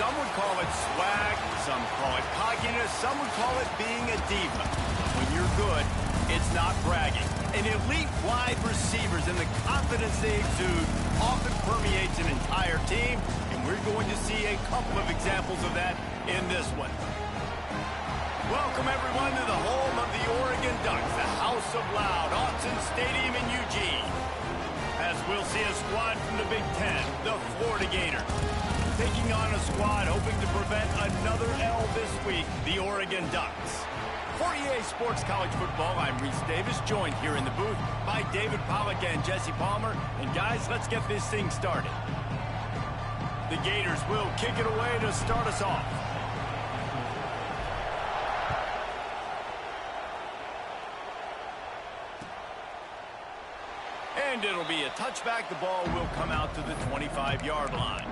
Some would call it swag, some call it cockiness, some would call it being a diva. When you're good, it's not bragging. And elite wide receivers and the confidence they exude often permeates an entire team, and we're going to see a couple of examples of that in this one. Welcome, everyone, to the home of the Oregon Ducks, the House of Loud, Autzen Stadium in Eugene. As we'll see a squad from the Big Ten, the Florida Gators, taking on a squad hoping to prevent another L this week, the Oregon Ducks. For EA Sports College Football, I'm Reese Davis, joined here in the booth by David Pollack and Jesse Palmer. And guys, let's get this thing started. The Gators will kick it away to start us off. And it'll be a touchback. The ball will come out to the 25-yard line.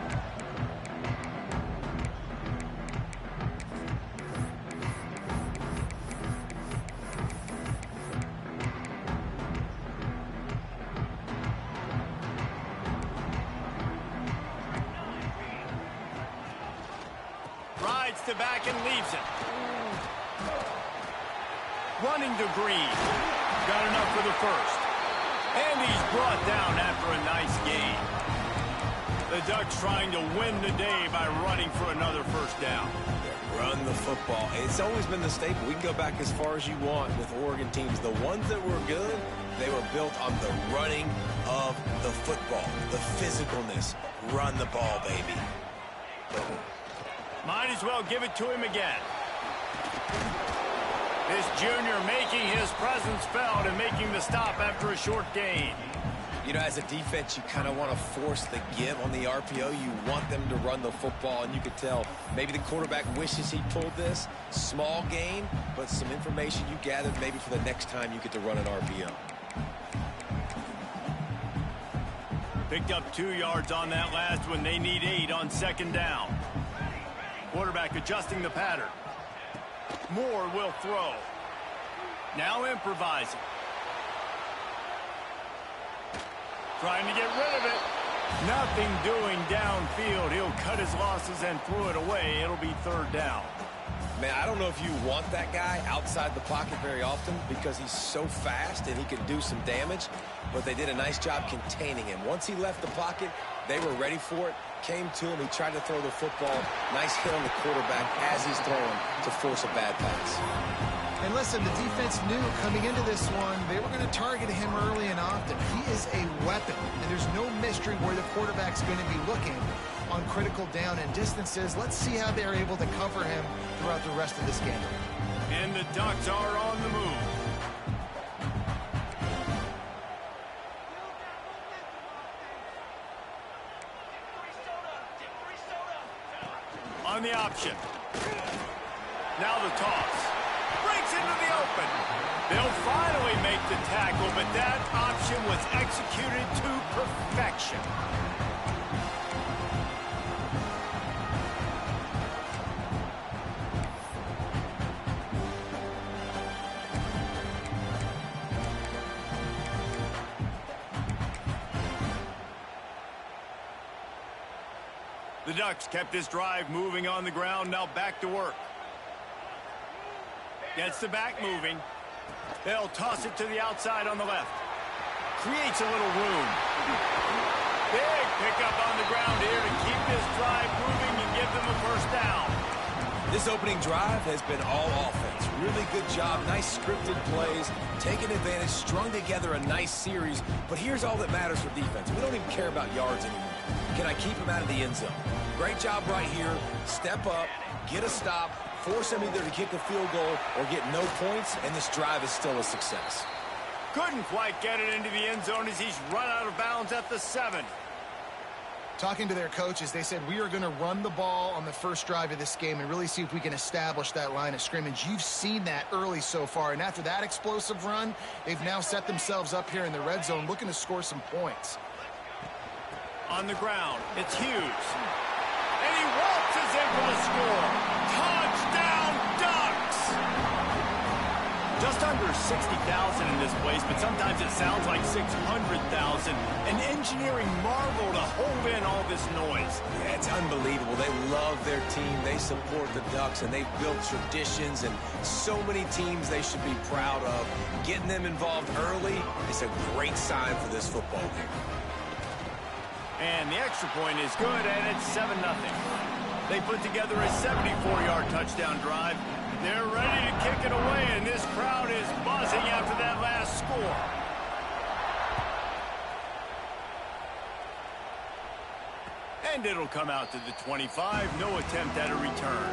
Rides to back and leaves it. Running to Green. Got enough for the first. And he's brought down after a nice gain. The Ducks trying to win the day by running for another first down. Run the football. It's always been the staple. We can go back as far as you want with Oregon teams. The ones that were good, they were built on the running of the football, the physicalness. Run the ball, baby. Might as well give it to him again. This junior making his presence felt and making the stop after a short gain. You know, as a defense, you kind of want to force the give on the RPO. You want them to run the football, and you could tell maybe the quarterback wishes he pulled this. Small gain, but some information you gathered maybe for the next time you get to run an RPO. Picked up 2 yards on that last one. They need 8 on second down. Quarterback adjusting the pattern. Moore will throw. Now improvising. Trying to get rid of it. Nothing doing downfield. He'll cut his losses and throw it away. It'll be third down. Man, I don't know if you want that guy outside the pocket very often because he's so fast and he can do some damage, but they did a nice job containing him. Once he left the pocket, they were ready for it, came to him, he tried to throw the football. Nice hit on the quarterback as he's throwing to force a bad pass. And listen, the defense knew coming into this one, they were going to target him early and often. He is a weapon, and there's no mystery where the quarterback's going to be looking on critical down and distances. Let's see how they're able to cover him throughout the rest of this game. And the Ducks are on the move. On the option. Now the toss. Breaks into the open. They'll finally make the tackle, but that option was executed to perfection. The Ducks kept this drive moving on the ground, now back to work. Gets the back moving. They'll toss it to the outside on the left. Creates a little room. Big pickup on the ground here to keep this drive moving and give them a first down. This opening drive has been all offense. Really good job, nice scripted plays, taking advantage, strung together a nice series. But here's all that matters for defense. We don't even care about yards anymore. Can I keep him out of the end zone? Great job right here. Step up, get a stop, force him either to kick a field goal or get no points, and this drive is still a success. Couldn't quite get it into the end zone as he's run out of bounds at the 7. Talking to their coaches, they said, we are going to run the ball on the first drive of this game and really see if we can establish that line of scrimmage. You've seen that early so far, and after that explosive run, they've now set themselves up here in the red zone looking to score some points. On the ground, it's Hughes. And he waltzes in for the score. Touchdown, Ducks! Just under 60,000 in this place, but sometimes it sounds like 600,000. An engineering marvel to hold in all this noise. Yeah, it's unbelievable. They love their team. They support the Ducks, and they've built traditions and so many teams they should be proud of. Getting them involved early is a great sign for this football game. And the extra point is good, and it's 7-0. They put together a 74-yard touchdown drive. They're ready to kick it away, and this crowd is buzzing after that last score. And it'll come out to the 25. No attempt at a return.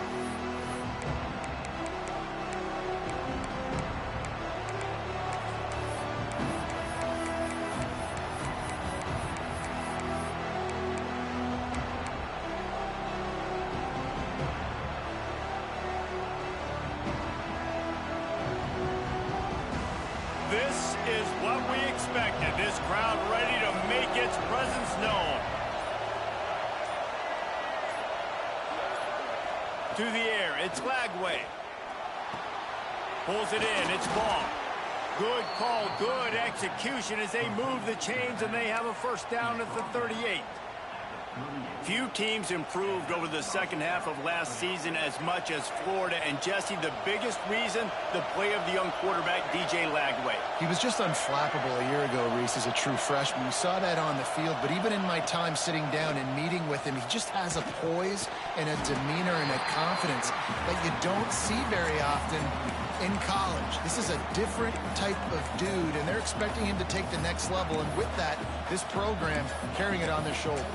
This is what we expected. This crowd ready to make its presence known. To the air, it's Lagway. Pulls it in, it's ball. Good call, good execution as they move the chains, and they have a first down at the 38. Few teams improved over the second half of last season as much as Florida. And, Jesse, the biggest reason, the play of the young quarterback, DJ Lagway. He was just unflappable a year ago, Reese, as a true freshman. We saw that on the field, but even in my time sitting down and meeting with him, he just has a poise and a demeanor and a confidence that you don't see very often in college. This is a different type of dude, and they're expecting him to take the next level. And with that, this program carrying it on their shoulders.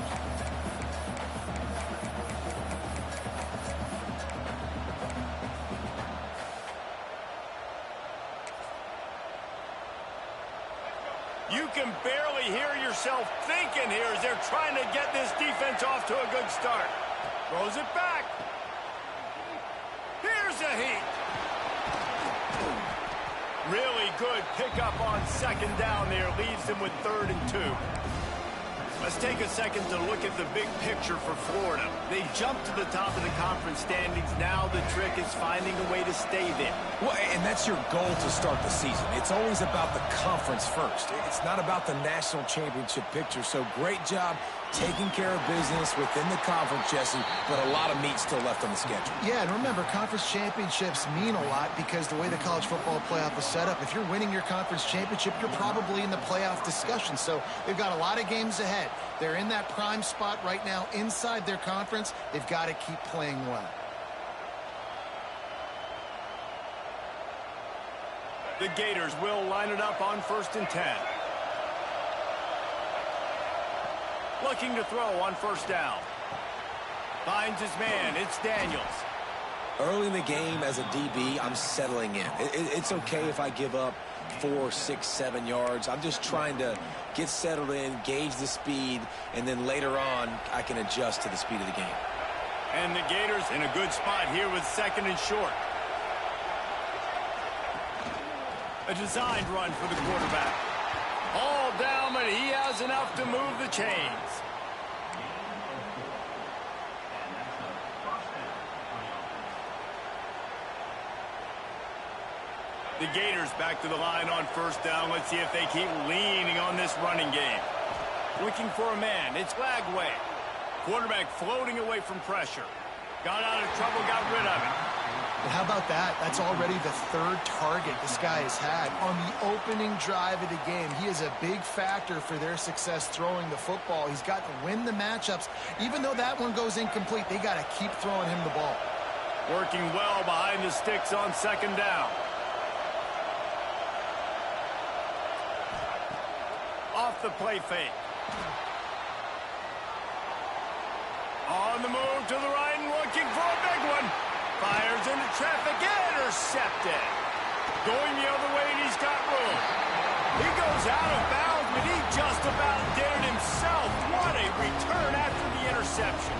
You can barely hear yourself thinking here as they're trying to get this defense off to a good start. Throws it back. Here's a heat. Really good pickup on second down there. Leaves them with 3rd and 2. Let's take a second to look at the big picture for Florida. They jumped to the top of the conference standings. Now the trick is finding a way to stay there. Well, and that's your goal to start the season. It's always about the conference first. It's not about the national championship picture. So great job taking care of business within the conference, Jesse, but a lot of meat still left on the schedule. Yeah, and remember, conference championships mean a lot because the way the college football playoff is set up, if you're winning your conference championship, you're probably in the playoff discussion. So they've got a lot of games ahead. They're in that prime spot right now inside their conference. They've got to keep playing well. The Gators will line it up on 1st and 10. Looking to throw on 1st down. Finds his man. It's Daniels. Early in the game as a DB, I'm settling in. It's okay if I give up 4, 6, 7 yards. I'm just trying to get settled in, gauge the speed, and then later on, I can adjust to the speed of the game. And the Gators in a good spot here with 2nd and short. A designed run for the quarterback. All down, but he has enough to move the chains. The Gators back to the line on 1st down. Let's see if they keep leaning on this running game. Looking for a man. It's Lagway. Quarterback floating away from pressure. Got out of trouble, got rid of it. And how about that? That's already the 3rd target this guy has had on the opening drive of the game. He is a big factor for their success throwing the football. He's got to win the matchups. Even though that one goes incomplete, they got to keep throwing him the ball. Working well behind the sticks on 2nd down. Off the play fake. On the move to the right and looking for a big one. Fires into traffic, intercepted. Going the other way, and he's got room. He goes out of bounds, but he just about did it himself. What a return after the interception.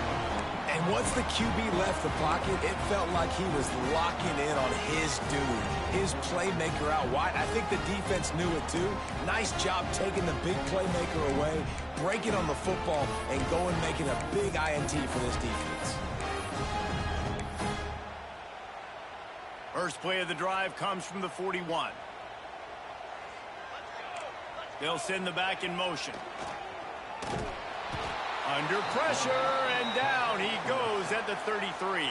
And once the QB left the pocket, it felt like he was locking in on his dude, his playmaker out wide. I think the defense knew it too. Nice job taking the big playmaker away, breaking on the football, and going making a big INT for this defense. First play of the drive comes from the 41. They'll send the back in motion. Under pressure, and down he goes at the 33.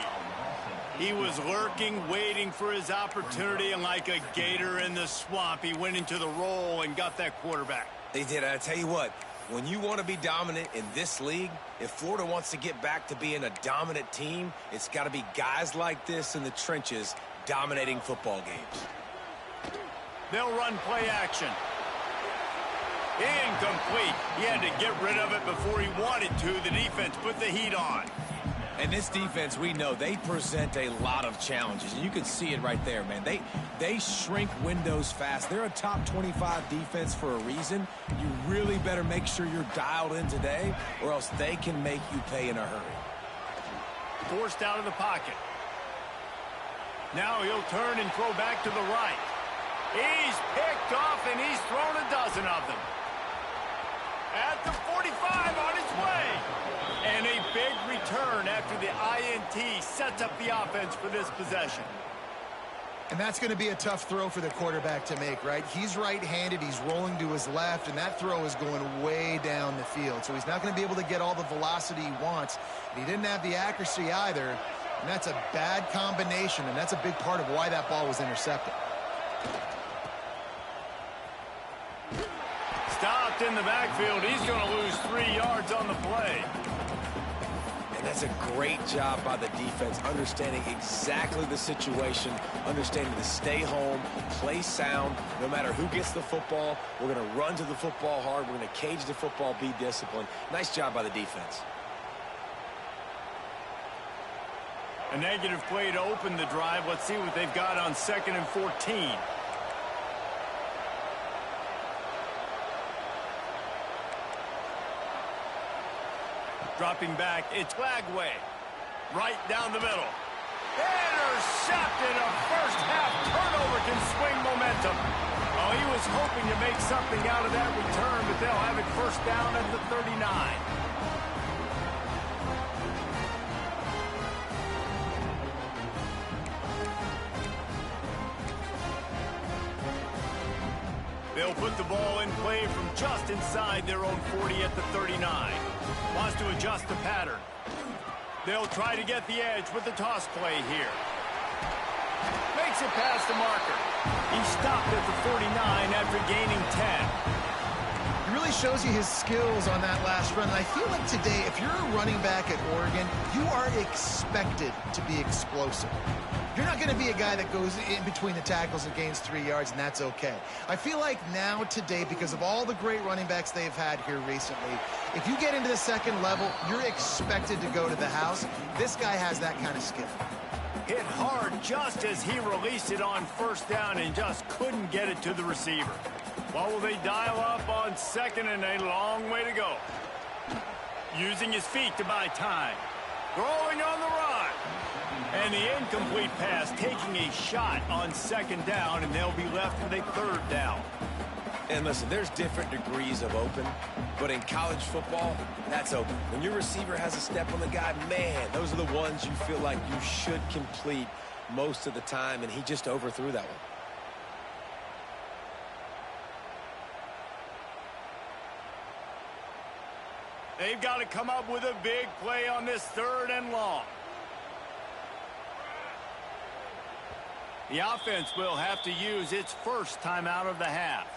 He was lurking, waiting for his opportunity, and like a gator in the swamp, he went into the roll and got that quarterback. They did. I tell you what, when you want to be dominant in this league, if Florida wants to get back to being a dominant team, it's got to be guys like this in the trenches dominating football games. They'll run play action. Incomplete. He had to get rid of it before he wanted to. The defense put the heat on. And this defense, we know, they present a lot of challenges. And you can see it right there, man. They shrink windows fast. They're a top 25 defense for a reason. You really better make sure you're dialed in today, or else they can make you pay in a hurry. Forced out of the pocket. Now he'll turn and throw back to the right. He's picked off, and he's thrown a dozen of them. At the 45, on his way. And a big return after the INT sets up the offense for this possession. And that's going to be a tough throw for the quarterback to make, right? He's right-handed, he's rolling to his left, and that throw is going way down the field. So he's not going to be able to get all the velocity he wants. And he didn't have the accuracy either, and that's a bad combination, and that's a big part of why that ball was intercepted. Stopped in the backfield. He's going to lose 3 yards on the play. And that's a great job by the defense, understanding exactly the situation, understanding to stay home, play sound. No matter who gets the football, we're going to run to the football hard. We're going to cage the football, be disciplined. Nice job by the defense. A negative play to open the drive. Let's see what they've got on 2nd and 14. Dropping back, it's Flagway. Right down the middle. Intercepted. A first-half turnover can swing momentum. Oh, he was hoping to make something out of that return, but they'll have it first down at the 39. They'll put the ball in play from just inside their own 40 at the 39. Wants to adjust the pattern. They'll try to get the edge with the toss play here. Makes it past the marker. He stopped at the 49 after gaining 10. It really shows you his skills on that last run. And I feel like today, if you're a running back at Oregon, you are expected to be explosive. You're not going to be a guy that goes in between the tackles and gains 3 yards, and that's okay. I feel like now, today, because of all the great running backs they've had here recently, if you get into the second level, you're expected to go to the house. This guy has that kind of skill. Hit hard just as he released it on first down and just couldn't get it to the receiver. Well, will they dial up on 2nd and a long way to go? Using his feet to buy time. Throwing on the run. And the incomplete pass taking a shot on 2nd down, and they'll be left with a 3rd down. And listen, there's different degrees of open, but in college football, that's open. When your receiver has a step on the guy, man, those are the ones you feel like you should complete most of the time, and he just overthrew that one. They've got to come up with a big play on this 3rd and long. The offense will have to use its first timeout of the half.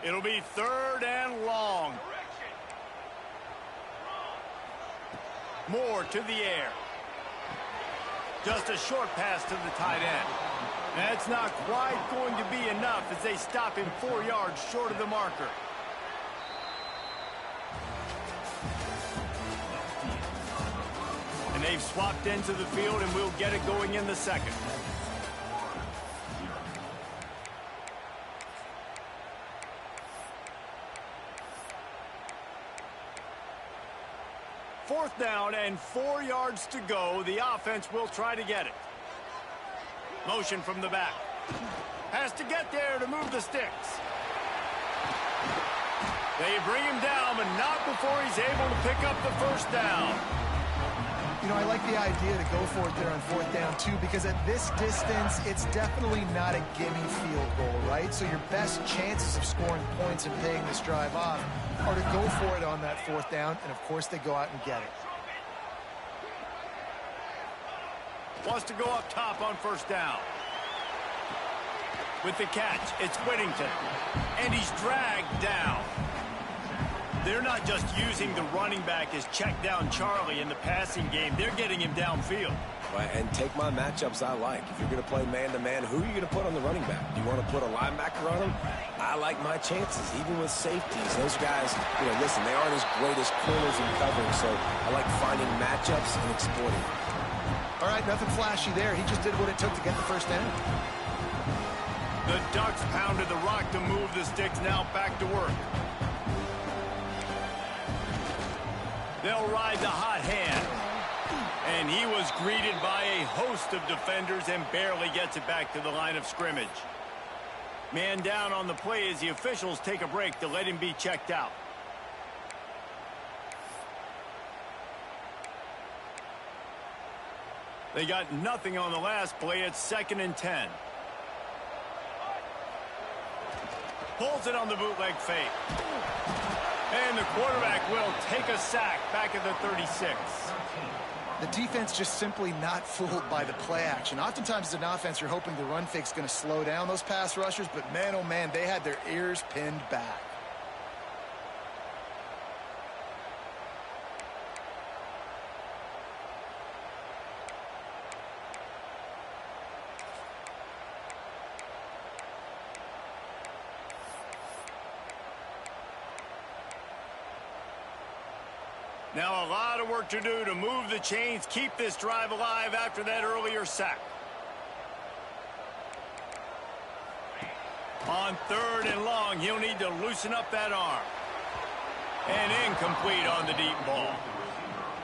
It'll be 3rd and long. Moore to the air. Just a short pass to the tight end. That's not quite going to be enough as they stop him 4 yards short of the marker. And they've swapped into the field, and we'll get it going in the 2nd. Fourth down and 4 yards to go. The offense will try to get it. Motion from the back. Has to get there to move the sticks. They bring him down, but not before he's able to pick up the first down. You know, I like the idea to go for it there on 4th down, too, because at this distance, it's definitely not a gimme field goal, right? So your best chances of scoring points and paying this drive off are to go for it on that 4th down, and, of course, they go out and get it. Wants to go up top on 1st down. With the catch, it's Whittington, and he's dragged down. They're not just using the running back as check down Charlie in the passing game. They're getting him downfield. Right, and take my matchups I like. If you're going to play man-to-man, who are you going to put on the running back? Do you want to put a linebacker on him? I like my chances, even with safeties. Those guys, you know, listen, they aren't as great as corners in covering, so I like finding matchups and exploiting. All right, nothing flashy there. He just did what it took to get the first down. The Ducks pounded the rock to move the sticks, now back to work. They'll ride the hot hand. And he was greeted by a host of defenders and barely gets it back to the line of scrimmage. Man down on the play as the officials take a break to let him be checked out. They got nothing on the last play. It's 2nd and 10. Pulls it on the bootleg fake. And the quarterback will take a sack back at the 36. The defense just simply not fooled by the play action. Oftentimes as an offense, you're hoping the run fake's going to slow down those pass rushers, but man, oh man, they had their ears pinned back. Now a lot of work to do to move the chains, keep this drive alive after that earlier sack. On 3rd and long, he'll need to loosen up that arm. And incomplete on the deep ball.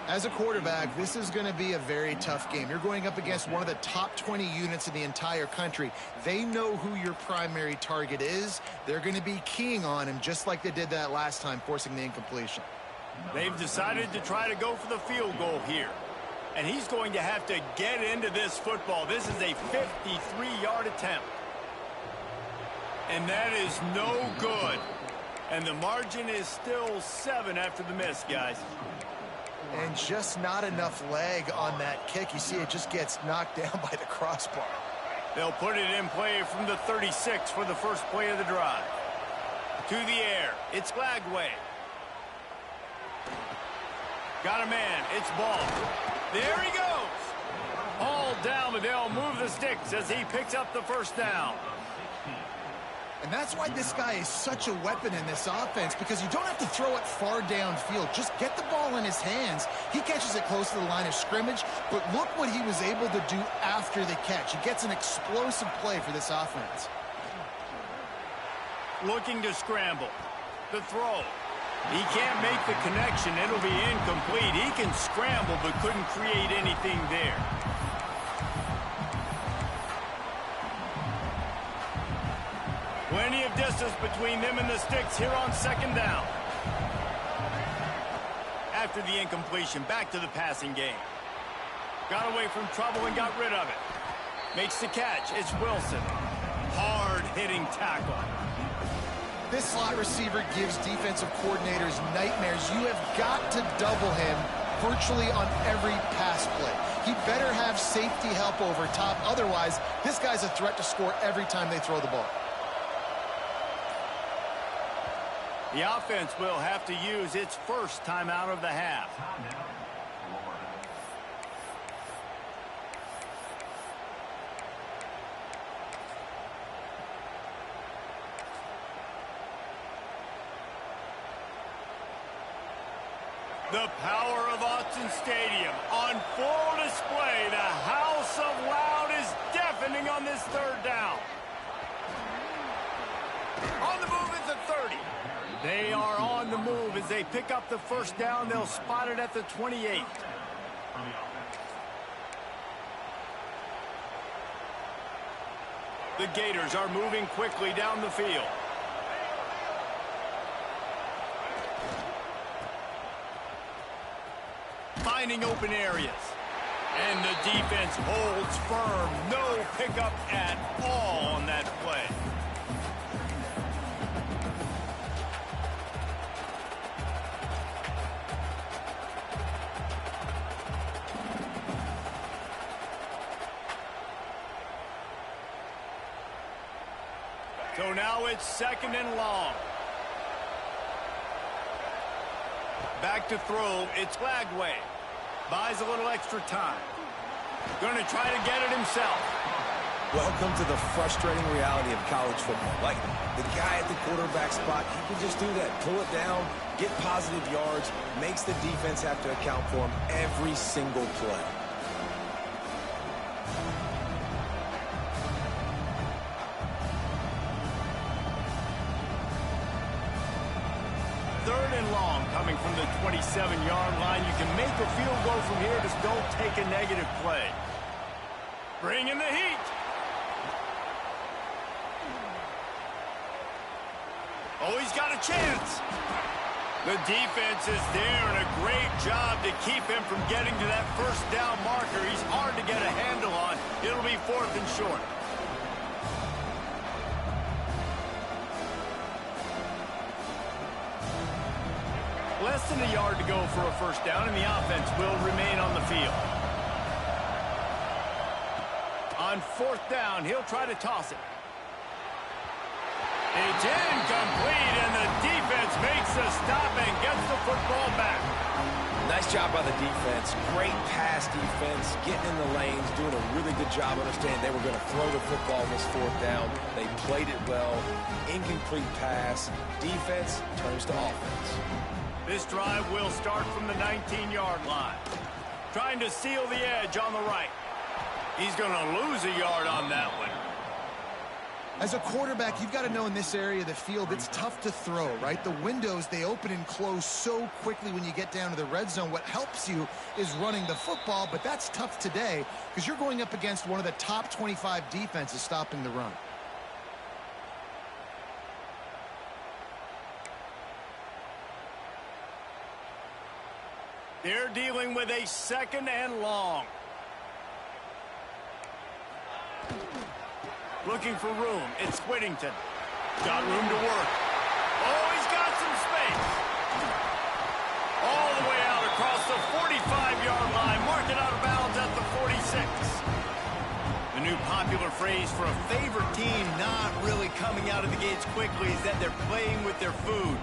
As a quarterback, this is going to be a very tough game. You're going up against one of the top 20 units in the entire country. They know who your primary target is. They're going to be keying on him just like they did that last time, forcing the incompletion. They've decided to try to go for the field goal here. And he's going to have to get into this football. This is a 53-yard attempt. And that is no good. And the margin is still 7 after the miss, guys. And just not enough leg on that kick. You see it just gets knocked down by the crossbar. They'll put it in play from the 36 for the first play of the drive. To the air. It's Lagway. Got a man. It's Ball. There he goes. All down, but they'll move the sticks as he picks up the first down. And that's why this guy is such a weapon in this offense, because you don't have to throw it far downfield. Just get the ball in his hands. He catches it close to the line of scrimmage, but look what he was able to do after the catch. He gets an explosive play for this offense. Looking to scramble. The throw. He can't make the connection. It'll be incomplete. He can scramble, but couldn't create anything there. Plenty of distance between them and the sticks here on 2nd down. After the incompletion, back to the passing game. Got away from trouble and got rid of it. Makes the catch. It's Wilson. Hard-hitting tackle. This slot receiver gives defensive coordinators nightmares. You have got to double him virtually on every pass play. He better have safety help over top. Otherwise, this guy's a threat to score every time they throw the ball. The offense will have to use its first timeout of the half. The power of Autzen Stadium on full display. The house of loud is deafening on this 3rd down. On the move is the 30. They are on the move as they pick up the first down. They'll spot it at the 28. The Gators are moving quickly down the field. finding open areas. And the defense holds firm. No pickup at all on that play. So now it's 2nd and long. Back to throw. It's Lagway. Buys a little extra time. Going to try to get it himself. Welcome to the frustrating reality of college football. Like, the guy at the quarterback spot, he can just do that. Pull it down, get positive yards, makes the defense have to account for him every single play. Coming from the 27-yard line. You can make a field goal from here, just don't take a negative play. Bring in the heat. Oh, he's got a chance. The defense is there, and a great job to keep him from getting to that first down marker. He's hard to get a handle on. It'll be 4th and short. Less than a yard to go for a first down, and the offense will remain on the field. On 4th down, he'll try to toss it. It's incomplete, and the defense makes the stop and gets the football back. Nice job by the defense. Great pass defense, getting in the lanes, doing a really good job understanding they were going to throw the football on this 4th down. They played it well. Incomplete pass. Defense turns to offense. This drive will start from the 19-yard line. Trying to seal the edge on the right. He's going to lose a yard on that one. As a quarterback, you've got to know in this area of the field, it's tough to throw, right? The windows, they open and close so quickly when you get down to the red zone. What helps you is running the football, but that's tough today because you're going up against one of the top 25 defenses stopping the run. They're dealing with a 2nd and long. Looking for room. It's Whittington. Got room to work. Oh, he's got some space. All the way out across the 45-yard line. Mark it out of bounds at the 46. The new popular phrase for a favorite team not really coming out of the gates quickly is that they're playing with their food.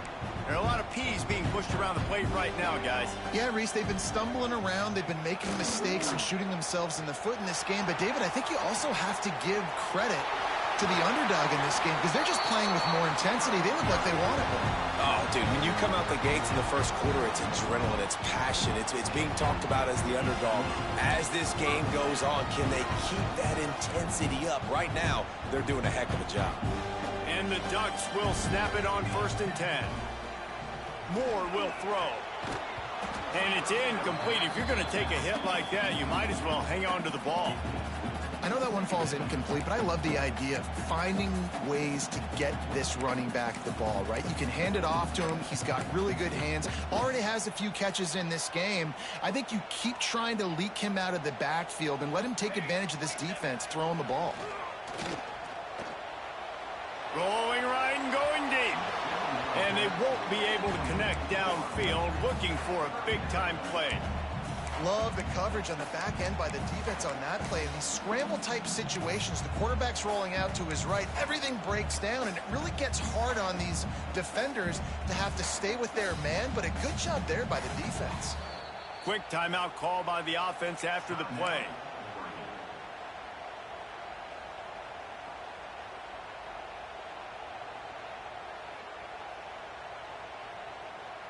There are a lot of P's being pushed around the plate right now, guys. Yeah, Reese, they've been stumbling around. They've been making mistakes and shooting themselves in the foot in this game. But, David, I think you also have to give credit to the underdog in this game because they're just playing with more intensity. They look like they want it more. Oh, dude, when you come out the gates in the first quarter, it's adrenaline, it's passion. It's being talked about as the underdog. As this game goes on, can they keep that intensity up? Right now, they're doing a heck of a job. And the Ducks will snap it on 1st and 10. Moore will throw. And it's incomplete. If you're going to take a hit like that, you might as well hang on to the ball. I know that one falls incomplete, but I love the idea of finding ways to get this running back the ball, right? You can hand it off to him. He's got really good hands. Already has a few catches in this game. I think you keep trying to leak him out of the backfield and let him take advantage of this defense throwing the ball. Rolling right and going deep. And they won't be able to connect downfield, looking for a big-time play. Love the coverage on the back end by the defense on that play. In these scramble-type situations, the quarterback's rolling out to his right. Everything breaks down, and it really gets hard on these defenders to have to stay with their man, but a good job there by the defense. Quick timeout call by the offense after the play.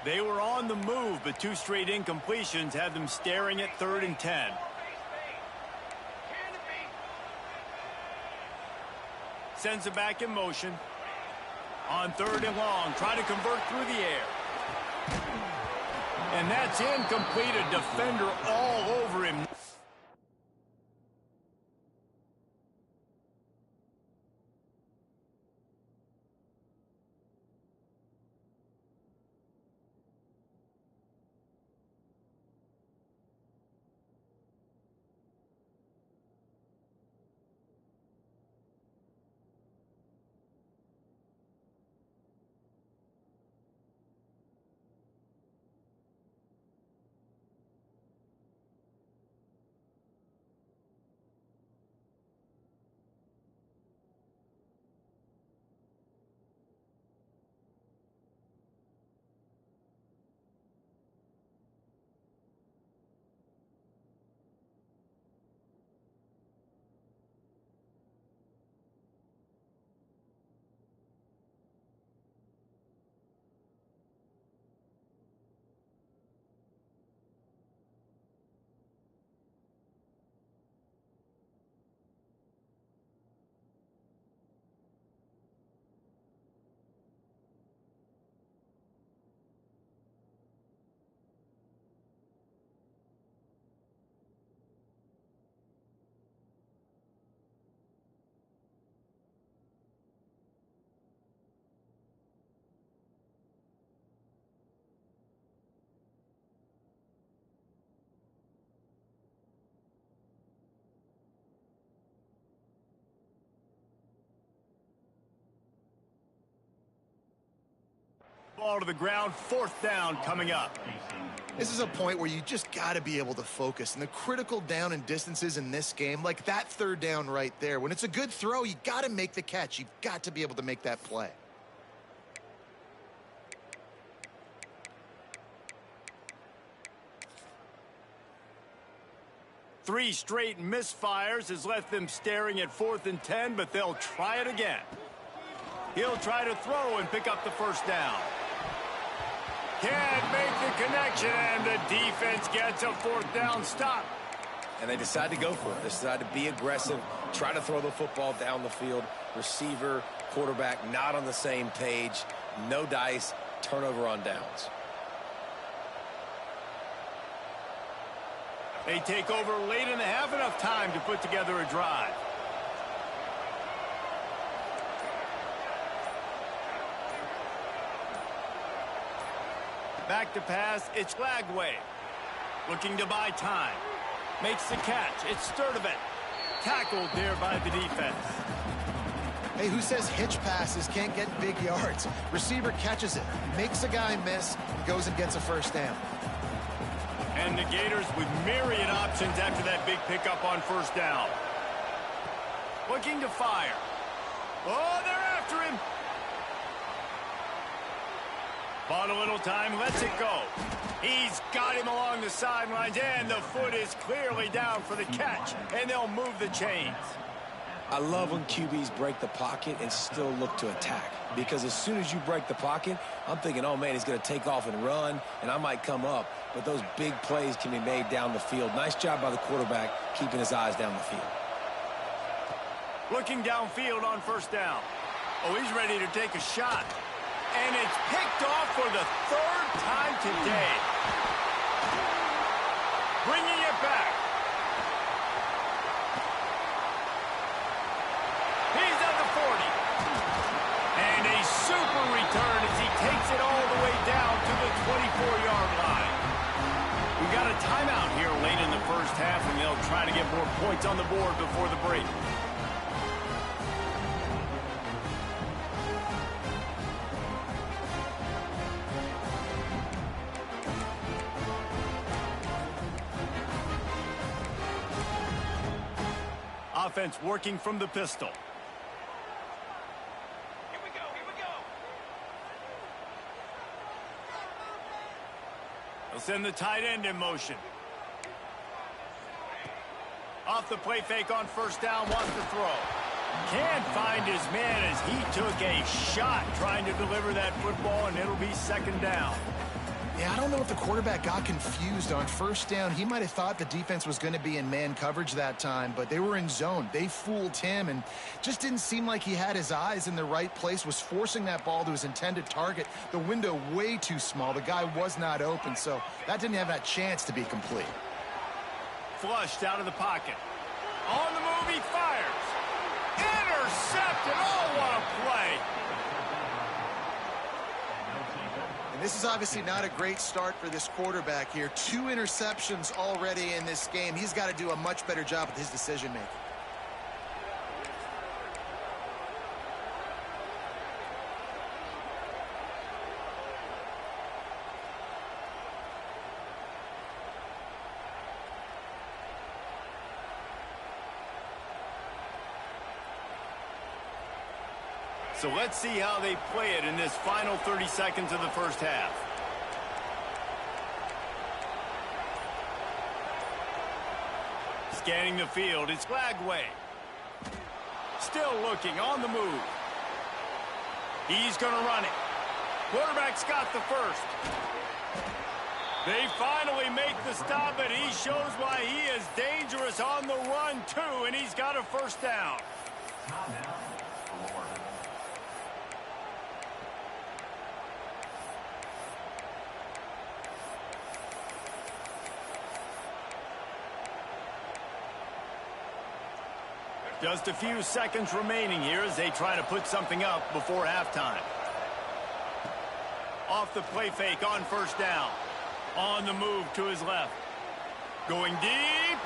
They were on the move, but 2 straight incompletions had them staring at 3rd and 10. Sends it back in motion. On 3rd and long, try to convert through the air. And that's incomplete. A defender all over him. Ball to the ground, 4th down coming up. This is a point where you just got to be able to focus. And the critical down and distances in this game, like that 3rd down right there, when it's a good throw, you got to make the catch. You've got to be able to make that play. Three straight misfires has left them staring at 4th and 10, but they'll try it again. He'll try to throw and pick up the 1st down. Can't make the connection, and the defense gets a 4th down stop. And they decide to go for it. They decide to be aggressive, try to throw the football down the field. Receiver, quarterback, not on the same page. No dice, turnover on downs. They take over late in the half, enough time to put together a drive. Back to pass, it's Lagway. Looking to buy time. Makes the catch, it's Sturdivant. Tackled there by the defense. Hey, who says hitch passes can't get big yards? Receiver catches it, makes a guy miss, and goes and gets a 1st down. And the Gators with myriad options after that big pickup on 1st down. Looking to fire. Oh, they're after him. Bought a little time, lets it go. He's got him along the sidelines, and the foot is clearly down for the catch, and they'll move the chains. I love when QBs break the pocket and still look to attack. Because as soon as you break the pocket, I'm thinking, oh, man, he's going to take off and run, and I might come up. But those big plays can be made down the field. Nice job by the quarterback keeping his eyes down the field. Looking downfield on 1st down. Oh, he's ready to take a shot. And it's picked off for the 3rd time today. Bringing it back. He's at the 40. And a super return as he takes it all the way down to the 24-yard line. We got a timeout here late in the 1st half, and they'll try to get more points on the board before the break. Offense working from the pistol. Here we go. They'll send the tight end in motion. Off the play fake on 1st down, wants to throw. Can't find his man as he took a shot trying to deliver that football, and it'll be 2nd down. Yeah, I don't know if the quarterback got confused on 1st down. He might have thought the defense was going to be in man coverage that time, but they were in zone. They fooled him and just didn't seem like he had his eyes in the right place, was forcing that ball to his intended target. The window way too small. The guy was not open, so that didn't have that chance to be complete. Flushed out of the pocket. On the move, he fires. Intercepted. Oh, what a play. This is obviously not a great start for this quarterback here. 2 interceptions already in this game. He's got to do a much better job with his decision-making. So let's see how they play it in this final 30 seconds of the 1st half. Scanning the field, it's Lagway. Still looking, on the move. He's going to run it. Quarterback's got the 1st. They finally make the stop, and he shows why he is dangerous on the run, too, and he's got a 1st down. Just a few seconds remaining here as they try to put something up before halftime. Off the play fake on 1st down. On the move to his left. Going deep.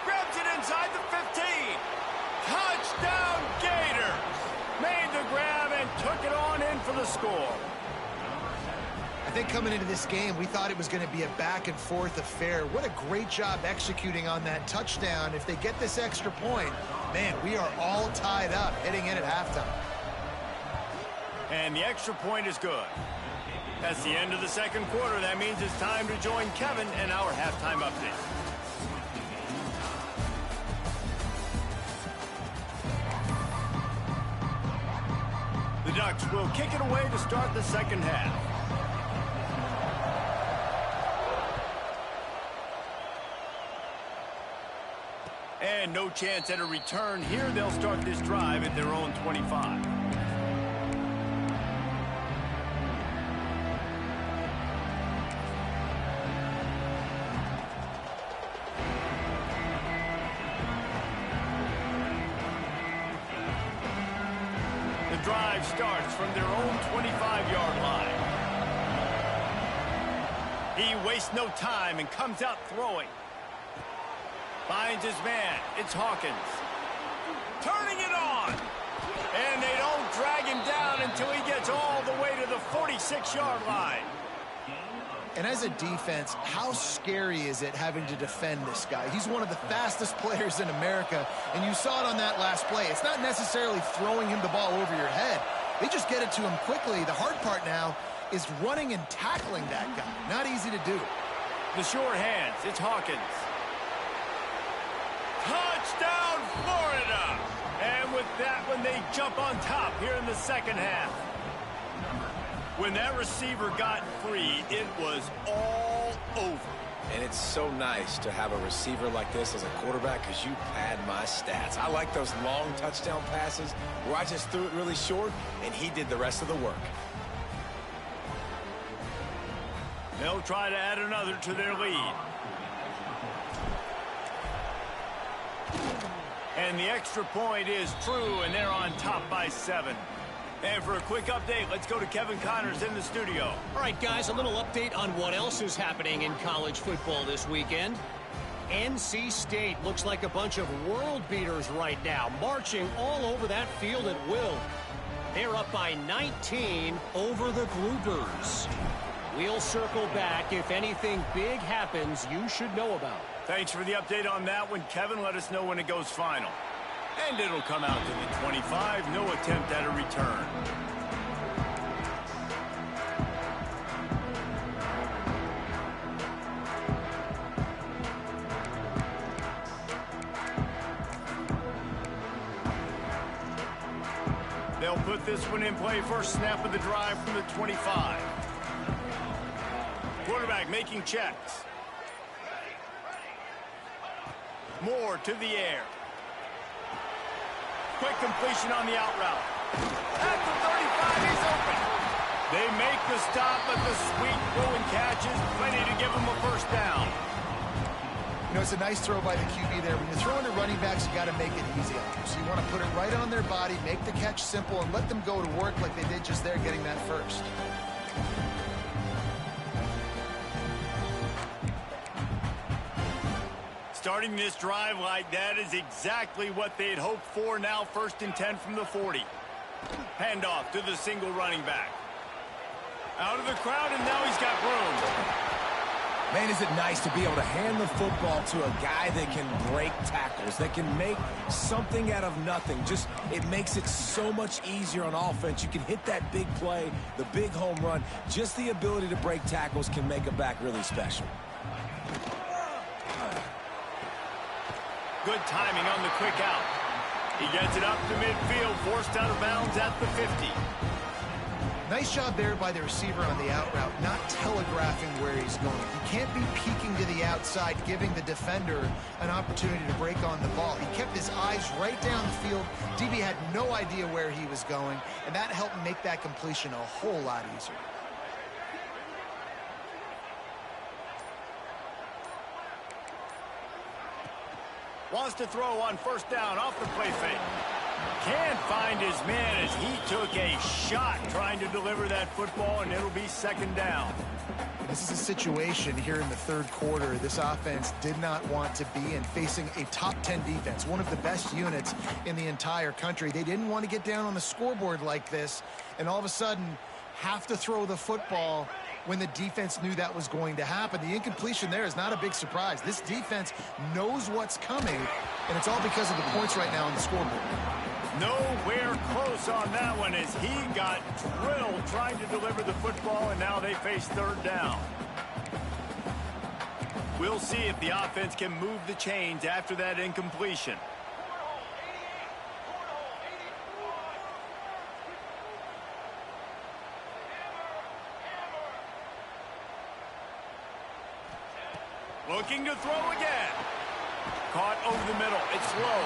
Grabs it inside the 15. Touchdown Gators. Made the grab and took it on in for the score. think coming into this game, we thought it was going to be a back-and-forth affair. What a great job executing on that touchdown. If they get this extra point, man, we are all tied up heading in at halftime. And the extra point is good. That's the end of the second quarter. That means it's time to join Kevin in our halftime update. The Ducks will kick it away to start the second half. And no chance at a return here. They'll start this drive at their own 25. The drive starts from their own 25-yard line. He wastes no time and comes out throwing. Finds his man. It's Hawkins. Turning it on. And they don't drag him down until he gets all the way to the 46-yard line. And as a defense, how scary is it having to defend this guy? He's one of the fastest players in America, and you saw it on that last play. It's not necessarily throwing him the ball over your head. They just get it to him quickly. The hard part now is running and tackling that guy. Not easy to do. The short hands. It's Hawkins. Touchdown, Florida! And with that one, they jump on top here in the second half. When that receiver got free, it was all over. And it's so nice to have a receiver like this as a quarterback because you pad my stats. I like those long touchdown passes where I just threw it really short and he did the rest of the work. They'll try to add another to their lead. And the extra point is true, and they're on top by 7. And for a quick update, let's go to Kevin Connors in the studio. All right, guys, a little update on what else is happening in college football this weekend. NC State looks like a bunch of world beaters right now, marching all over that field at will. They're up by 19 over the Bluebirds. We'll circle back. If anything big happens, you should know about. Thanks for the update on that one, Kevin. Let us know when it goes final. And it'll come out to the 25. No attempt at a return. They'll put this one in play. First snap of the drive from the 25. Quarterback making checks. Moore to the air. Quick completion on the out route. At the 35, he's open. They make the stop, but the sweet throw and catch is plenty to give them a first down. You know, it's a nice throw by the QB there. When you're throwing to running backs, you got to make it easy on them. So you want to put it right on their body, make the catch simple, and let them go to work like they did just there getting that first. Starting this drive like that is exactly what they'd hoped for. Now 1st and 10 from the 40. Handoff to the single running back. Out of the crowd, and now he's got room. Man, is it nice to be able to hand the football to a guy that can break tackles, that can make something out of nothing. Just, it makes it so much easier on offense. You can hit that big play, the big home run. Just the ability to break tackles can make a back really special. Good timing on the quick out. He gets it up to midfield, forced out of bounds at the 50. Nice job there by the receiver on the out route, not telegraphing where he's going. He can't be peeking to the outside, giving the defender an opportunity to break on the ball. He kept his eyes right down the field. DB had no idea where he was going, and that helped make that completion a whole lot easier. Wants to throw on first down off the play fake. Can't find his man as he took a shot trying to deliver that football, and it'll be second down. This is a situation here in the third quarter this offense did not want to be in, facing a top 10 defense, one of the best units in the entire country. They didn't want to get down on the scoreboard like this, and all of a sudden have to throw the football when the defense knew that was going to happen. The incompletion there is not a big surprise. This defense knows what's coming, and it's all because of the points right now on the scoreboard. Nowhere close on that one as he got drilled trying to deliver the football, and now they face third down. We'll see if the offense can move the chains after that incompletion. Looking to throw again. Caught over the middle. It's low.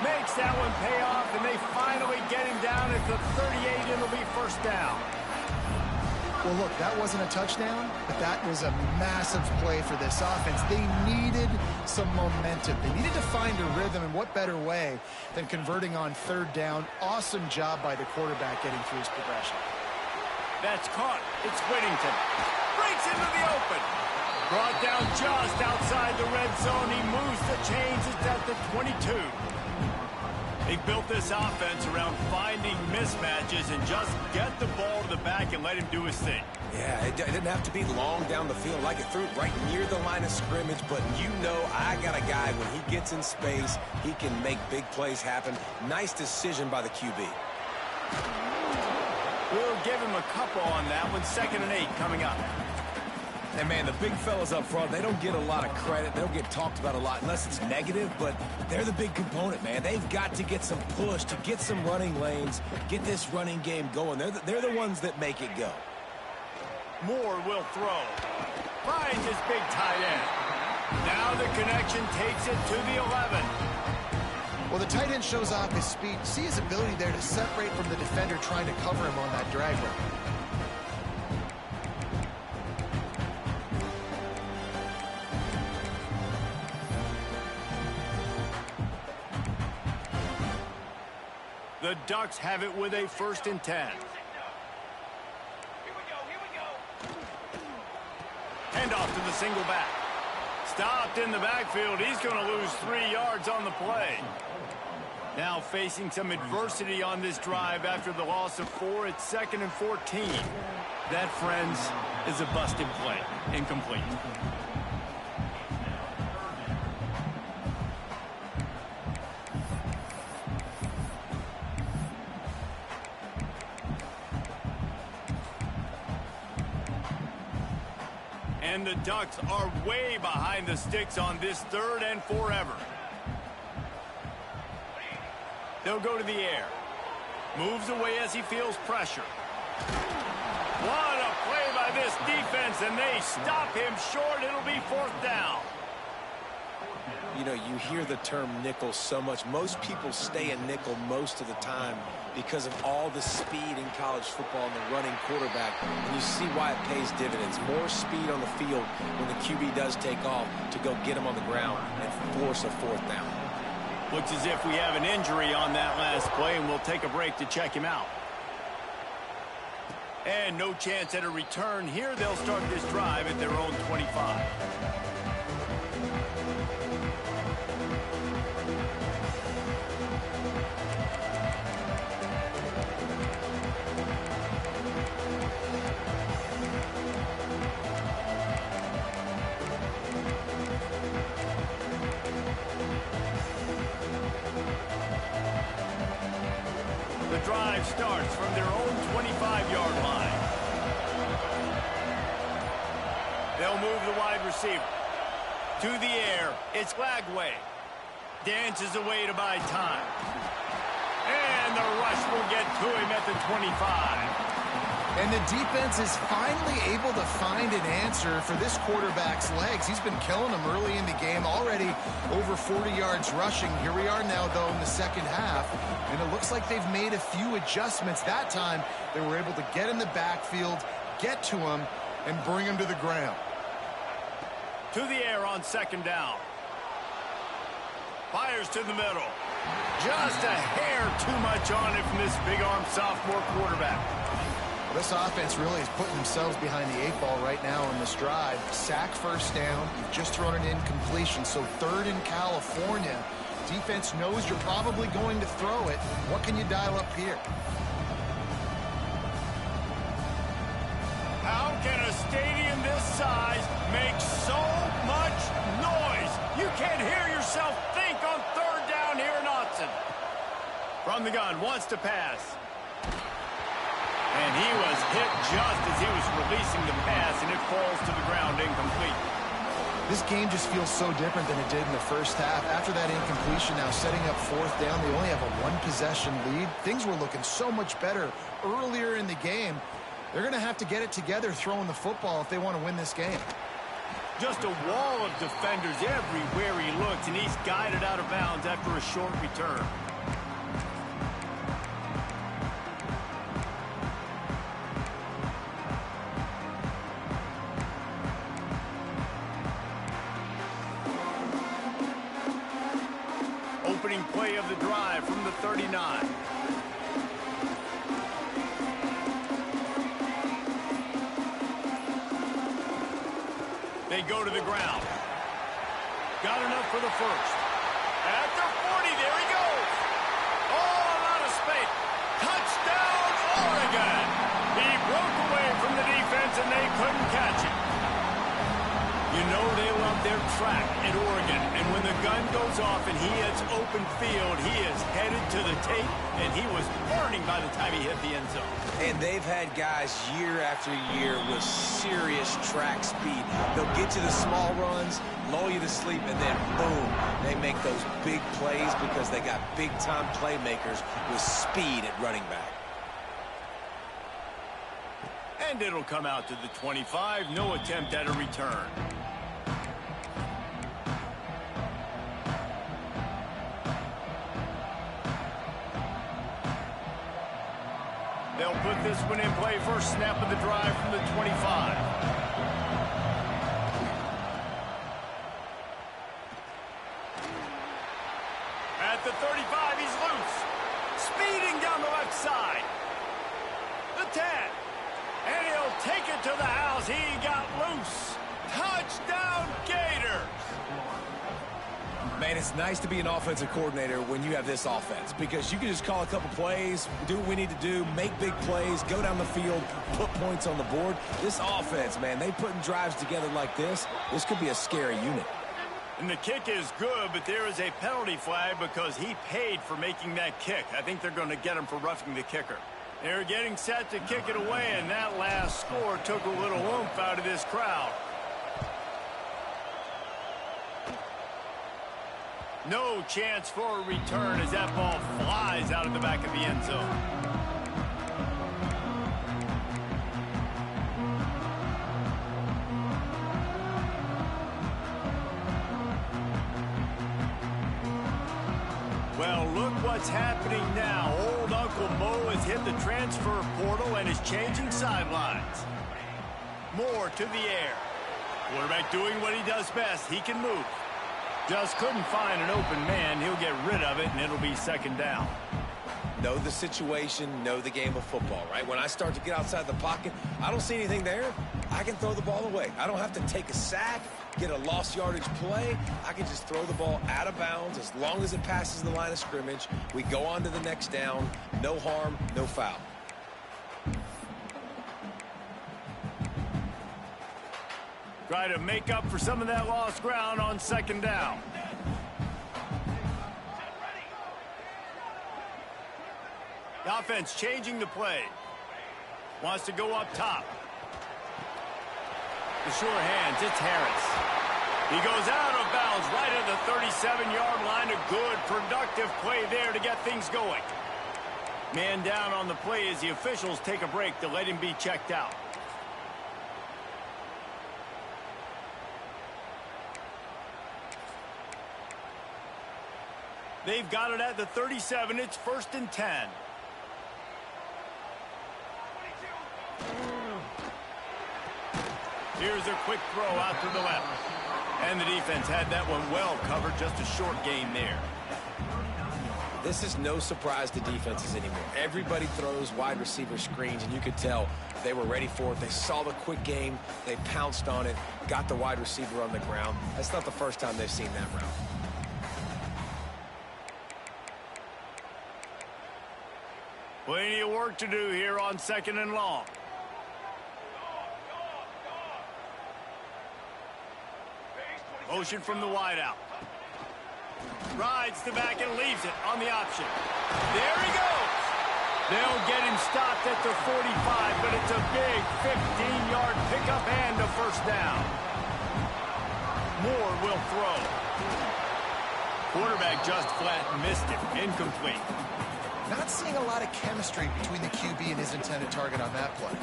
Makes that one pay off, and they finally get him down at the 38. It'll be first down. Well, look, that wasn't a touchdown, but that was a massive play for this offense. They needed some momentum. They needed to find a rhythm, and what better way than converting on third down. Awesome job by the quarterback getting through his progression. That's caught. It's Whittington. Breaks into the open. Brought down just outside the red zone. He moves the chains. It's at the 22. They built this offense around finding mismatches and just get the ball to the back and let him do his thing. Yeah, it didn't have to be long down the field. Like it threw it right near the line of scrimmage, but you know I got a guy, when he gets in space, he can make big plays happen. Nice decision by the QB. We'll give him a couple on that one. 2nd and 8 coming up. And, man, the big fellas up front, they don't get a lot of credit. They don't get talked about a lot unless it's negative, but they're the big component, man. They've got to get some push, to get some running lanes, get this running game going. They're the ones that make it go. Moore will throw. Finds his big tight end. Now the connection takes it to the 11. Well, the tight end shows off his speed. See his ability there to separate from the defender trying to cover him on that drag route. The Ducks have it with a 1st and 10. Handoff to the single back. Stopped in the backfield. He's going to lose 3 yards on the play. Now facing some adversity on this drive after the loss of 4. It's 2nd and 14. That, friends, is a busted play. Incomplete. And the Ducks are way behind the sticks on this 3rd and forever. They'll go to the air. Moves away as he feels pressure. What a play by this defense, and they stop him short. It'll be 4th down. You know, you hear the term nickel so much. Most people stay in nickel most of the time because of all the speed in college football and the running quarterback. And you see why it pays dividends. More speed on the field when the QB does take off to go get him on the ground and force a 4th down. Looks as if we have an injury on that last play, and we'll take a break to check him out. And no chance at a return here. They'll start this drive at their own 25. The drive starts from their own 25-yard line. They'll move the wide receiver. To the air, it's Lagway. Dances away to buy time. And the rush will get to him at the 25. And the defense is finally able to find an answer for this quarterback's legs. He's been killing them early in the game, already over 40 yards rushing. Here we are now, though, in the 2nd half, and it looks like they've made a few adjustments. That time, they were able to get in the backfield, get to him, and bring him to the ground. To the air on 2nd down. Fires to the middle. Just a hair too much on it from this big-arm sophomore quarterback. This offense really is putting themselves behind the 8 ball right now on this drive. Sack 1st down. You've just thrown an incompletion. So 3rd in California. Defense knows you're probably going to throw it. What can you dial up here? How can a size makes so much noise. You can't hear yourself think on third down here in Austin. From the gun, wants to pass. And he was hit just as he was releasing the pass, and it falls to the ground incomplete. This game just feels so different than it did in the first half. After that incompletion, now setting up fourth down, they only have a one-possession lead. Things were looking so much better earlier in the game. They're going to have to get it together throwing the football if they want to win this game. Just a wall of defenders everywhere he looks, and he's guided out of bounds after a short return. Opening play of the drive from the 39. They go to the ground. Got enough for the first. At the 40, there he goes. All out of space. Touchdown, Oregon. He broke away from the defense, and they couldn't catch him. You know they love their track at Oregon, and when the gun goes off and he hits open field, he is headed to the tape, and he was burning by the time he hit the end zone. And they've had guys year after year with serious track speed. They'll get you the small runs, lull you to sleep, and then boom, they make those big plays because they got big-time playmakers with speed at running back. And it'll come out to the 25. No attempt at a return. They'll put this one in play. First snap of the drive from the 25. At the 35, he's loose. Speeding down the left side. The 10. And he'll take it to the house. He got loose. Touchdown, Gators. Man, it's nice to be an offensive coordinator when you have this offense because you can just call a couple plays, do what we need to do, make big plays, go down the field, put points on the board. This offense, man, they putting drives together like this could be a scary unit. And the kick is good, but there is a penalty flag because he paid for making that kick. I think they're going to get him for roughing the kicker. They're getting set to kick it away, and that last score took a little oomph out of this crowd. No chance for a return as that ball flies out of the back of the end zone. Well, look what's happening now. Old Uncle Mo has hit the transfer portal and is changing sidelines. Moore to the air. Quarterback doing what he does best. He can move. Just couldn't find an open man. He'll get rid of it, and it'll be second down. Know the situation, know the game of football, right? When I start to get outside the pocket, I don't see anything there. I can throw the ball away. I don't have to take a sack, get a lost yardage play. I can just throw the ball out of bounds as long as it passes the line of scrimmage. We go on to the next down. No harm, no foul. Try to make up for some of that lost ground on second down. The offense changing the play. Wants to go up top. The sure hands, it's Harris. He goes out of bounds right at the 37-yard line. A good, productive play there to get things going. Man down on the play as the officials take a break to let him be checked out. They've got it at the 37. It's 1st and 10. Here's a quick throw out to the left. And the defense had that one well covered. Just a short gain there. This is no surprise to defenses anymore. Everybody throws wide receiver screens, and you could tell they were ready for it. They saw the quick game. They pounced on it, got the wide receiver on the ground. That's not the first time they've seen that route. Plenty of work to do here on 2nd and long. Motion from the wideout. Rides the back and leaves it on the option. There he goes. They'll get him stopped at the 45, but it's a big 15-yard pickup and a first down. Moore will throw. Quarterback just flat missed it. Incomplete. Not seeing a lot of chemistry between the QB and his intended target on that play.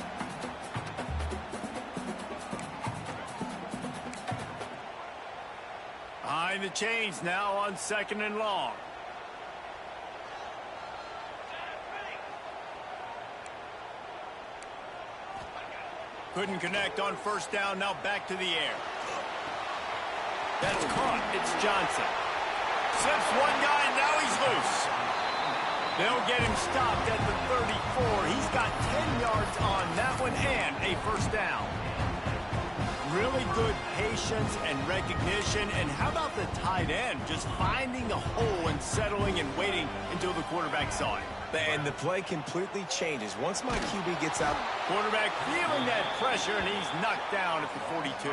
Behind the chains now on 2nd and long. Couldn't connect on first down. Now back to the air. That's caught. It's Johnson. Slips one guy, and now he's loose. They'll get him stopped at the 34. He's got 10 yards on that one and a first down. Really good patience and recognition. And how about the tight end? Just finding a hole and settling and waiting until the quarterback saw it. And the play completely changes. Once my QB gets out. Quarterback feeling that pressure, and he's knocked down at the 42.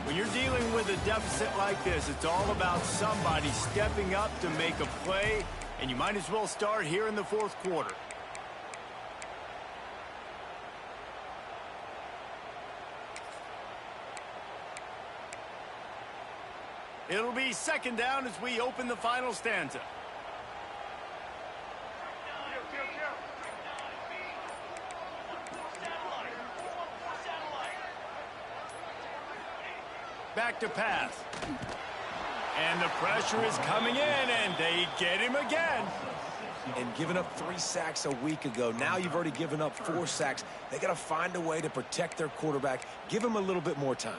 When you're dealing with a deficit like this, it's all about somebody stepping up to make a play, and you might as well start here in the 4th quarter. It'll be 2nd down as we open the final stanza. Back to pass. And the pressure is coming in, and they get him again. And giving up 3 sacks a week ago. Now you've already given up 4 sacks. They got to find a way to protect their quarterback. Give him a little bit more time.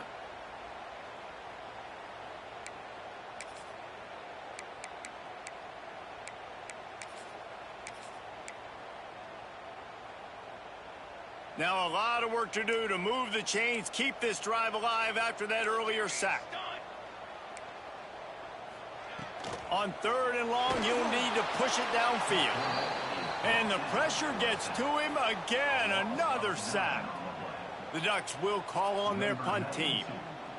Now a lot of work to do to move the chains, keep this drive alive after that earlier sack. On 3rd and long, you'll need to push it downfield. And the pressure gets to him again. Another sack. The Ducks will call on their punt team.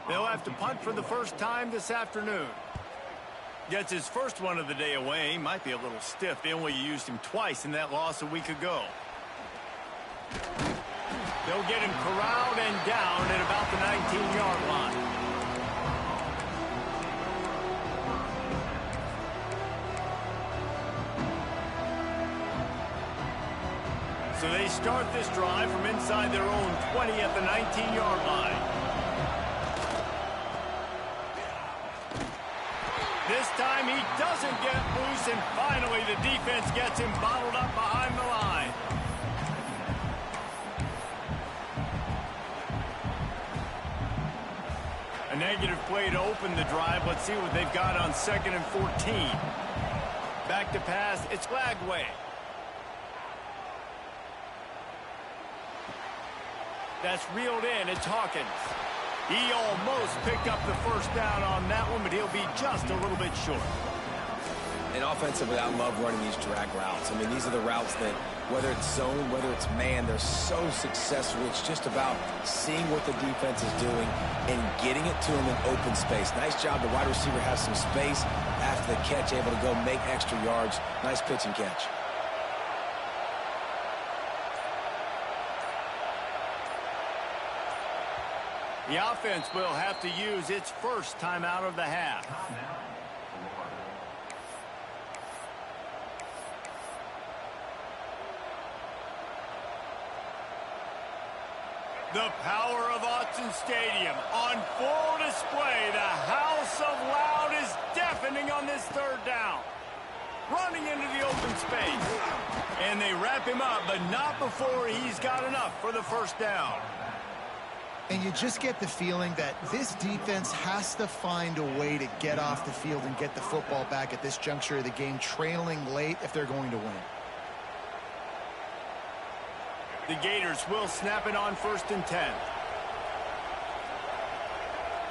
They'll have to punt for the first time this afternoon. Gets his first one of the day away. Might be a little stiff. They only used him twice in that loss a week ago. They'll get him corralled and down at about the 19-yard line. So they start this drive from inside their own 20 at the 19-yard line. This time he doesn't get loose, and finally the defense gets him bottled up behind the line. A negative play to open the drive. Let's see what they've got on 2nd and 14. Back to pass. It's Lagway. That's reeled in. It's Hawkins. He almost picked up the first down on that one, but he'll be just a little bit short. And offensively, I love running these drag routes. I mean, these are the routes that, whether it's zone, whether it's man, they're so successful. It's just about seeing what the defense is doing and getting it to them in open space. Nice job. The wide receiver has some space after the catch, able to go make extra yards. Nice pitch and catch. The offense will have to use its first timeout of the half. The power of Autzen Stadium on full display. The house of loud is deafening on this 3rd down. Running into the open space. And they wrap him up, but not before he's got enough for the first down. And you just get the feeling that this defense has to find a way to get off the field and get the football back at this juncture of the game, trailing late if they're going to win. The Gators will snap it on 1st and 10.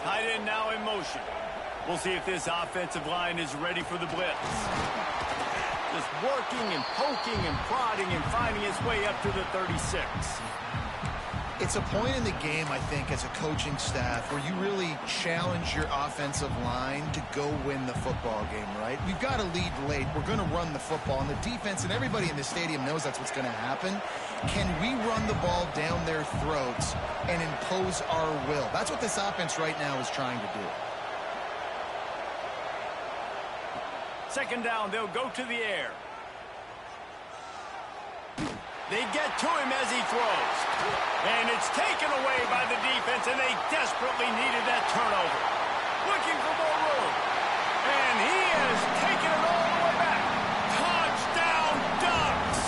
Tight end now in motion. We'll see if this offensive line is ready for the blitz. just working and poking and prodding and finding its way up to the 36. It's a point in the game, I think, as a coaching staff where you really challenge your offensive line to go win the football game, right? We've got to lead late. We're going to run the football. And the defense and everybody in the stadium knows that's what's going to happen. Can we run the ball down their throats and impose our will? That's what this offense right now is trying to do. Second down, they'll go to the air. They get to him as he throws. And it's taken away by the defense, and they desperately needed that turnover. Looking for more room. And he has taken it all the way back. Touchdown, Ducks!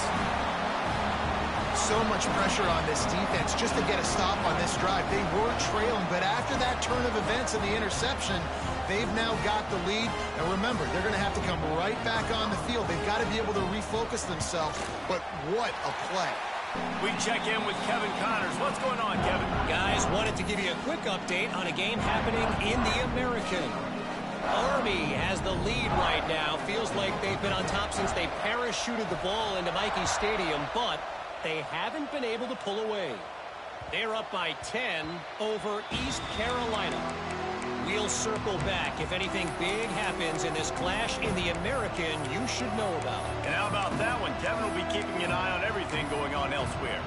So much pressure on this defense just to get a stop on this drive. They were trailing, but after that turn of events and the interception, they've now got the lead. And remember, they're going to have to come right back on the field. They've got to be able to refocus themselves. But what a play. We check in with Kevin Connors. What's going on, Kevin? Guys, wanted to give you a quick update on a game happening in the American. Army has the lead right now. Feels like they've been on top since they parachuted the ball into Michie Stadium, but they haven't been able to pull away. They're up by 10 over East Carolina. We'll circle back if anything big happens in this clash in the American you should know about. And how about that one? Kevin will be keeping an eye on everything going on elsewhere.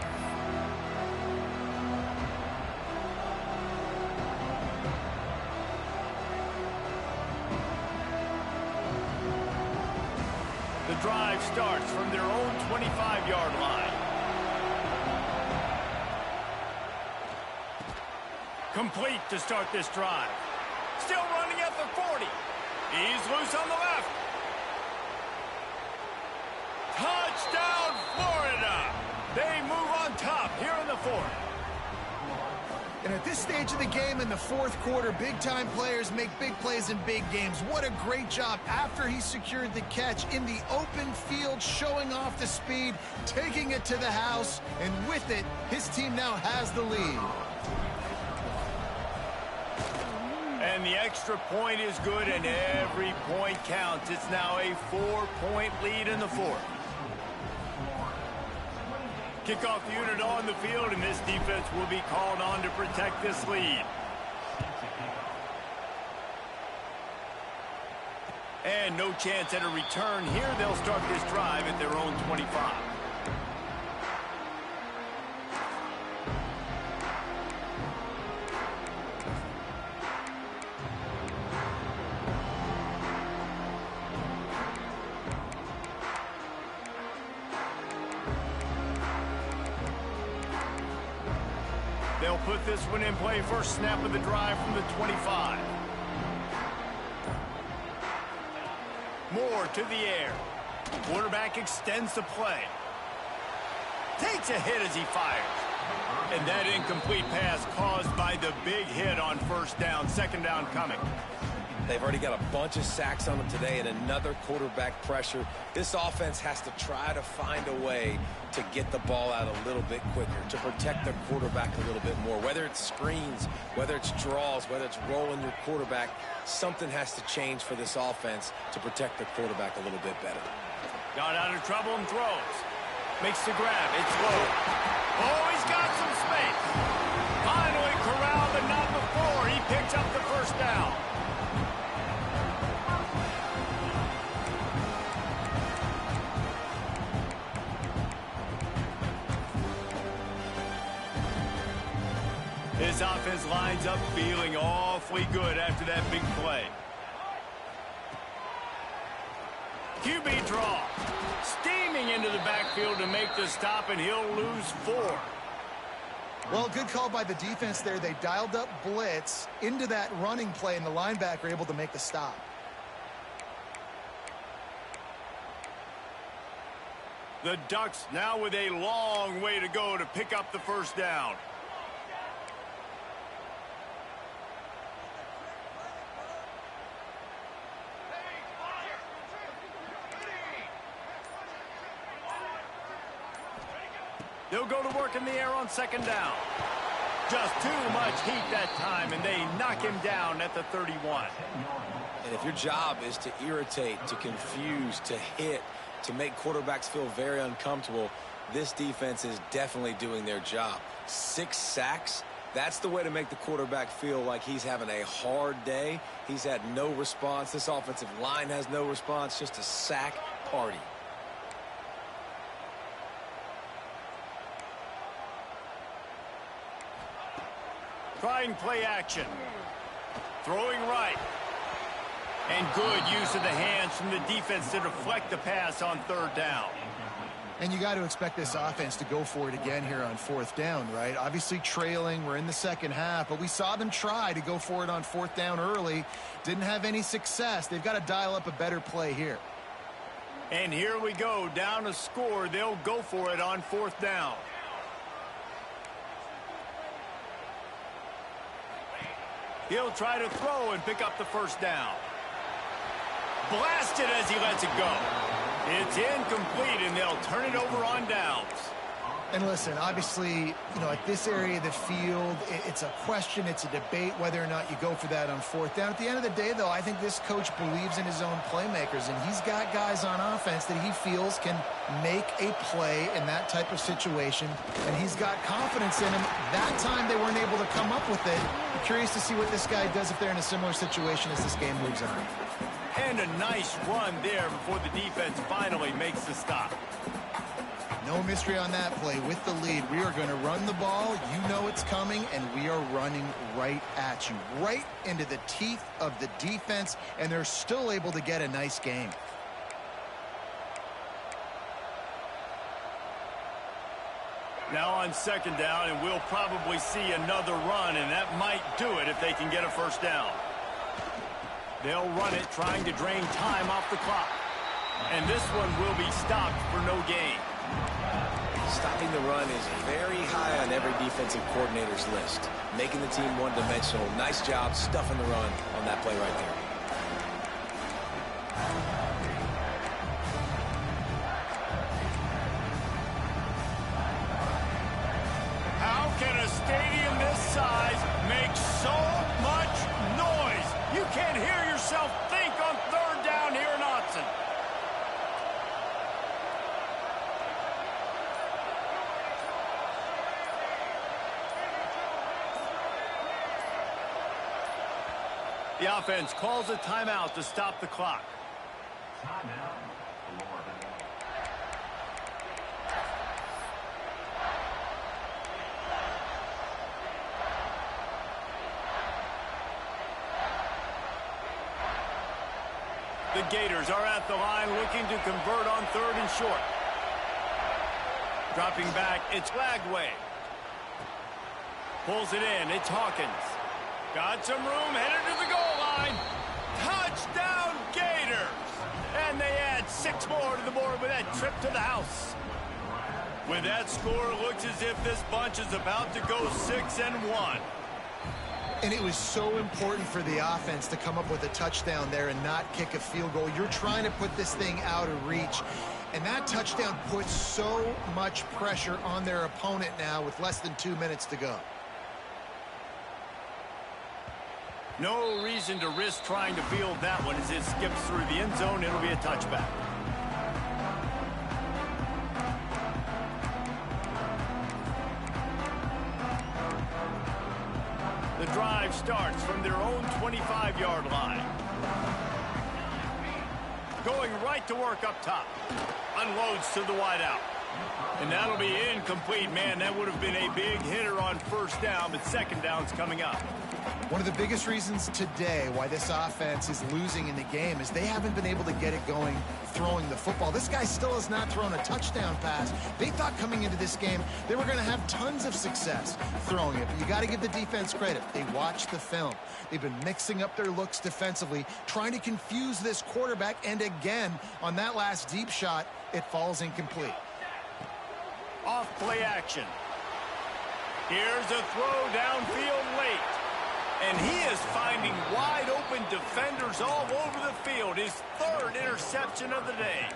The drive starts from their own 25-yard line. Complete to start this drive. Still running at the 40. He's loose on the left. Touchdown, Florida. They move on top here in the fourth. And at this stage of the game in the fourth quarter, big-time players make big plays in big games. What a great job after he secured the catch in the open field, showing off the speed, taking it to the house, and with it, his team now has the lead. And the extra point is good, and every point counts. It's now a 4-point lead in the fourth. Kickoff unit on the field, and this defense will be called on to protect this lead. And no chance at a return here. They'll start this drive at their own 25. They'll put this one in play. First snap of the drive from the 25. Moore to the air. Quarterback extends the play. Takes a hit as he fires. And that incomplete pass caused by the big hit on first down. Second down coming. They've already got a bunch of sacks on them today and another quarterback pressure. This offense has to try to find a way to get the ball out a little bit quicker, to protect their quarterback a little bit more. Whether it's screens, whether it's draws, whether it's rolling your quarterback, something has to change for this offense to protect their quarterback a little bit better. Got out of trouble and throws. Makes the grab. It's low. Oh, he's got some space. Finally corralled, but not before. He picks up the first down. His offense lines up feeling awfully good after that big play. QB draw. Steaming into the backfield to make the stop, and he'll lose 4. Well, good call by the defense there. They dialed up blitz into that running play, and the linebacker able to make the stop. The Ducks now with a long way to go to pick up the first down. They'll go to work in the air on second down. Just too much heat that time, and they knock him down at the 31. And if your job is to irritate, to confuse, to hit, to make quarterbacks feel very uncomfortable, this defense is definitely doing their job. 6 sacks, that's the way to make the quarterback feel like he's having a hard day. He's had no response. This offensive line has no response, just a sack party. Trying play action. Throwing right. And good use of the hands from the defense to deflect the pass on 3rd down. And you got to expect this offense to go for it again here on 4th down, right? Obviously trailing, we're in the 2nd half, but we saw them try to go for it on 4th down early. Didn't have any success. They've got to dial up a better play here. And here we go, down a score. They'll go for it on 4th down. He'll try to throw and pick up the 1st down. Blasted as he lets it go. It's incomplete, and they'll turn it over on downs. And listen, obviously, at this area of the field, it's a question, it's a debate whether or not you go for that on 4th down. At the end of the day, though, I think this coach believes in his own playmakers, and he's got guys on offense that he feels can make a play in that type of situation, and he's got confidence in him. That time they weren't able to come up with it. I'm curious to see what this guy does if they're in a similar situation as this game moves on. And a nice run there before the defense finally makes the stop. No mystery on that play. With the lead, we are going to run the ball. You know it's coming, and we are running right at you, right into the teeth of the defense, and they're still able to get a nice game. Now on 2nd down, and we'll probably see another run, and that might do it if they can get a 1st down. They'll run it, trying to drain time off the clock. And this one will be stopped for no gain. Stopping the run is very high on every defensive coordinator's list. Making the team one-dimensional. Nice job stuffing the run on that play right there. How can a stadium this size make so much noise? You can't hear yourself think on 3rd down here in Austin. The offense calls a timeout to stop the clock. The Gators are at the line looking to convert on 3rd and short. Dropping back, it's Lagway. Pulls it in, it's Hawkins. Got some room, headed to the goal line. Touchdown, Gators! And they add 6 more to the board with that trip to the house. With that score, it looks as if this bunch is about to go 6-1. And it was so important for the offense to come up with a touchdown there and not kick a field goal. You're trying to put this thing out of reach. And that touchdown puts so much pressure on their opponent now with less than 2 minutes to go. No reason to risk trying to field that one as it skips through the end zone. It'll be a touchback. The drive starts from their own 25-yard line. Going right to work up top. Unloads to the wideout. And that'll be incomplete. Man, that would have been a big hitter on 1st down, but 2nd down's coming up. One of the biggest reasons today why this offense is losing in the game is they haven't been able to get it going throwing the football. This guy still has not thrown a touchdown pass. They thought coming into this game they were going to have tons of success throwing it. But you got to give the defense credit. They watched the film. They've been mixing up their looks defensively, trying to confuse this quarterback. And again, on that last deep shot, it falls incomplete. Off play action. Here's a throw downfield late. And he is finding wide open defenders all over the field. His 3rd interception of the day.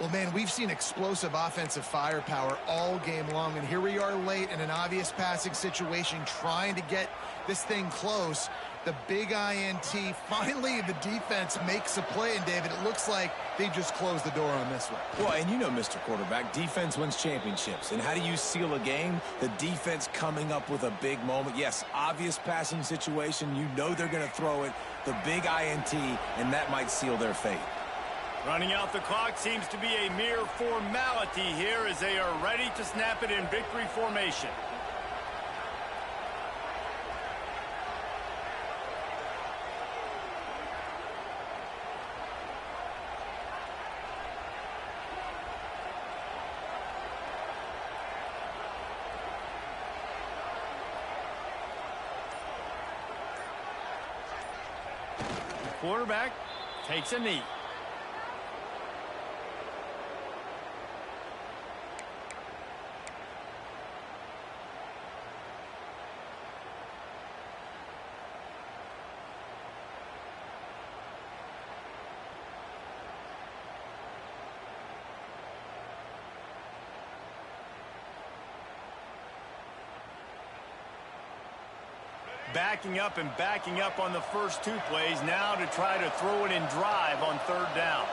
Well, man, we've seen explosive offensive firepower all game long, and here we are late in an obvious passing situation trying to get this thing close. The big INT, finally the defense makes a play, and David, it looks like they just closed the door on this one. Well, and you know, Mr. Quarterback, defense wins championships. And how do you seal a game? The defense coming up with a big moment. Yes, obvious passing situation. You know they're going to throw it. The big INT, and that might seal their fate. Running out the clock seems to be a mere formality here as they are ready to snap it in victory formation. The quarterback takes a knee. Backing up and backing up on the first two plays now to try to throw it in drive on third down.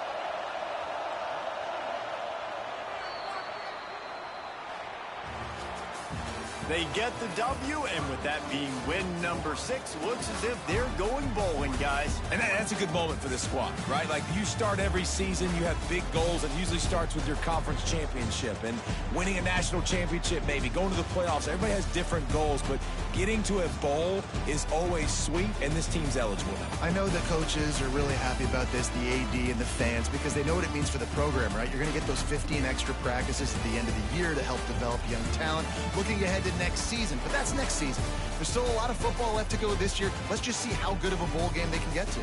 They get the W, and with that being win number 6, looks as if they're going bowling, guys. And that's a good moment for this squad, right? Like, you start every season, you have big goals. It usually starts with your conference championship and winning a national championship, maybe going to the playoffs. Everybody has different goals, but getting to a bowl is always sweet, and this team's eligible now. I know the coaches are really happy about this, the AD and the fans, because they know what it means for the program, right? You're going to get those 15 extra practices at the end of the year to help develop young talent. Looking ahead to next season, but that's next season. There's still a lot of football left to go this year. Let's just see how good of a bowl game they can get to.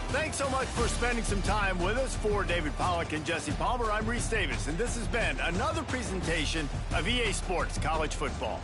Thanks so much for spending some time with us. For David Pollack and Jesse Palmer, I'm Reese Davis, and this has been another presentation of EA Sports College Football.